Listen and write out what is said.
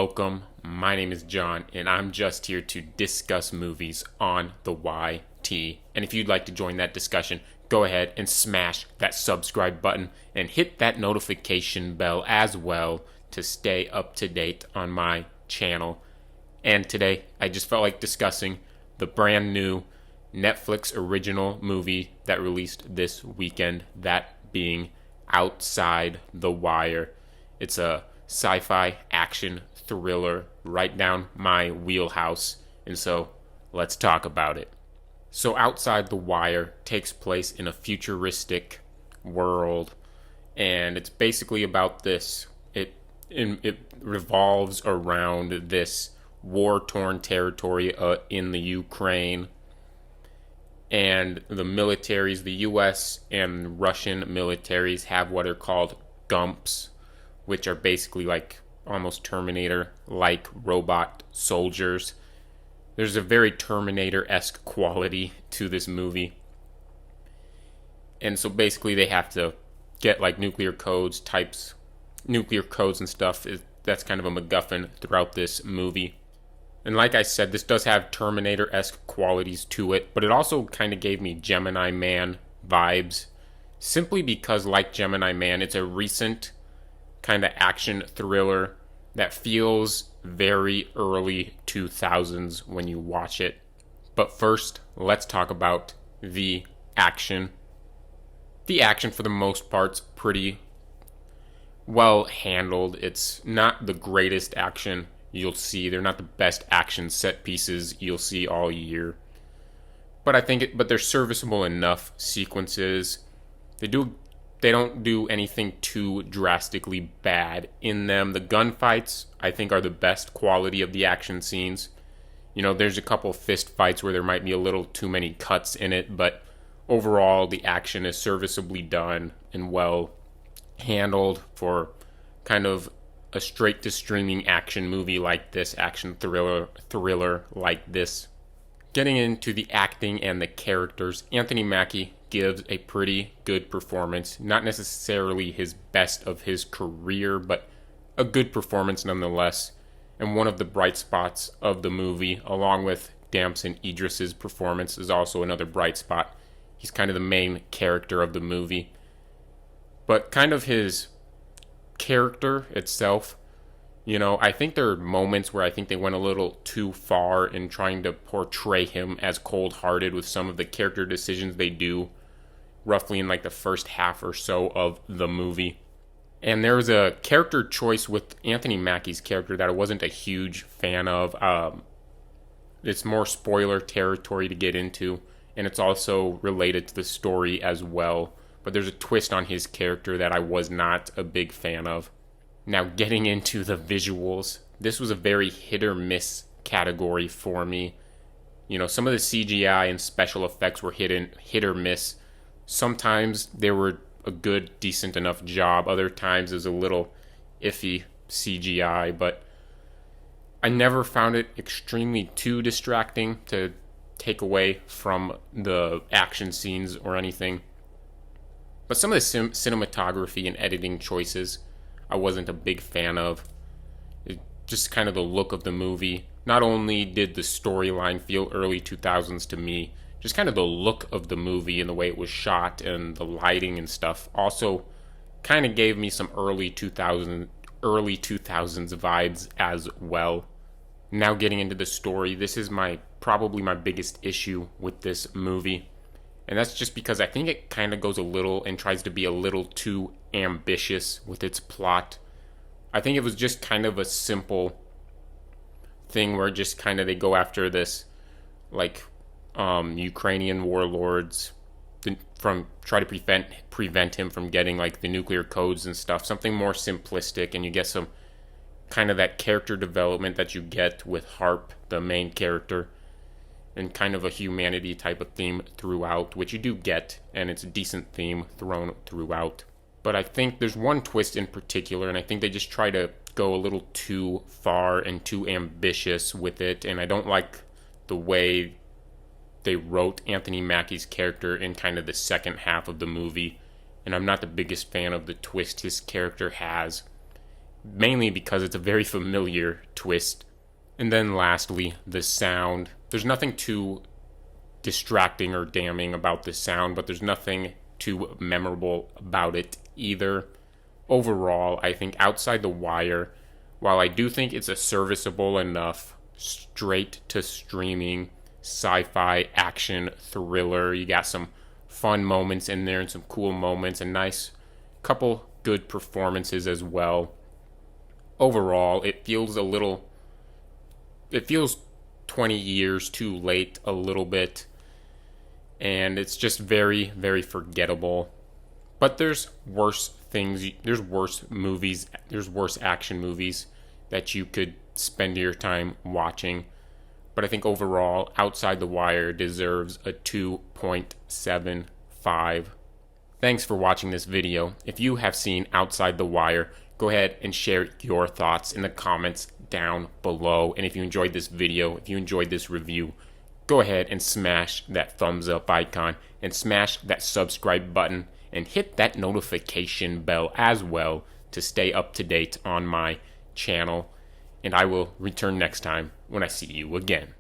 welcome. My name is John, and I'm just here to discuss movies on the YT. And if you'd like to join that discussion, go ahead and smash that subscribe button and hit that notification bell as well to stay up to date on my channel. And today, I just felt like discussing the brand new Netflix original movie that released this weekend, that being Outside the Wire. It's a sci-fi action thriller right down my wheelhouse, and so let's talk about it. So Outside the Wire takes place in a futuristic world, and it's basically about this. It revolves around this war-torn territory in the Ukraine, and the militaries, the US and Russian militaries, have what are called GUMPs, which are basically like almost Terminator-like robot soldiers. There's a very Terminator-esque quality to this movie. And so basically they have to get like nuclear codes and stuff. That's kind of a MacGuffin throughout this movie. And like I said, this does have Terminator-esque qualities to it, but it also kind of gave me Gemini Man vibes, simply because, like Gemini Man, it's a recent kind of action thriller that feels very early 2000s when you watch it. But first, let's talk about the action. The action, for the most part, is pretty well handled. It's not the greatest action you'll see. They're not the best action set pieces you'll see all year. But but they're serviceable enough sequences. They don't do anything too drastically bad in them. The gunfights, I think, are the best quality of the action scenes. You know, there's a couple fist fights where there might be a little too many cuts in it, but overall the action is serviceably done and well handled for kind of a straight-to-streaming action movie like this, action thriller like this. Getting into the acting and the characters, Anthony Mackie gives a pretty good performance. Not necessarily his best of his career, but a good performance nonetheless. And one of the bright spots of the movie, along with Damson, Idris's performance, is also another bright spot. He's kind of the main character of the movie. But kind of his character itself, you know, I think there are moments where I think they went a little too far in trying to portray him as cold-hearted with some of the character decisions they do roughly in like the first half or so of the movie. And there was a character choice with Anthony Mackie's character that I wasn't a huge fan of. It's more spoiler territory to get into, and it's also related to the story as well. But there's a twist on his character that I was not a big fan of. Now, getting into the visuals, this was a very hit or miss category for me. You know, some of the CGI and special effects were hit or miss. Sometimes they were a good, decent enough job. Other times it was a little iffy CGI, but I never found it extremely too distracting to take away from the action scenes or anything. But some of the cinematography and editing choices I wasn't a big fan of. Just kind of the look of the movie. Not only did the storyline feel early 2000s to me, just kind of the look of the movie and the way it was shot and the lighting and stuff also kind of gave me some early 2000s vibes as well. Now getting into the story, this is probably my biggest issue with this movie. And that's just because I think it kind of goes a little and tries to be a little too ambitious with its plot. I think it was just kind of a simple thing where just kind of they go after this like Ukrainian warlords try to prevent him from getting like the nuclear codes and stuff. Something more simplistic, and you get some kind of that character development that you get with Harp, the main character, and kind of a humanity type of theme throughout, which you do get, and it's a decent theme thrown throughout. But I think there's one twist in particular, and I think they just try to go a little too far and too ambitious with it, and I don't like the way they wrote Anthony Mackie's character in kind of the second half of the movie, and I'm not the biggest fan of the twist his character has. mainly because it's a very familiar twist. And then lastly, the sound. There's nothing too distracting or damning about the sound, but there's nothing too memorable about it either. Overall, I think Outside the Wire, while I do think it's a serviceable enough straight to streaming sci-fi action thriller, you got some fun moments in there and some cool moments, and nice couple good performances as well. Overall, it feels 20 years too late a little bit, and it's just very, very forgettable. But there's worse things, there's worse movies, there's worse action movies that you could spend your time watching. But I think overall, Outside the Wire deserves a 2.75. Thanks for watching this video. If you have seen Outside the Wire, go ahead and share your thoughts in the comments down below. And if you enjoyed this video, if you enjoyed this review, go ahead and smash that thumbs up icon and smash that subscribe button and hit that notification bell as well to stay up to date on my channel. And I will return next time when I see you again.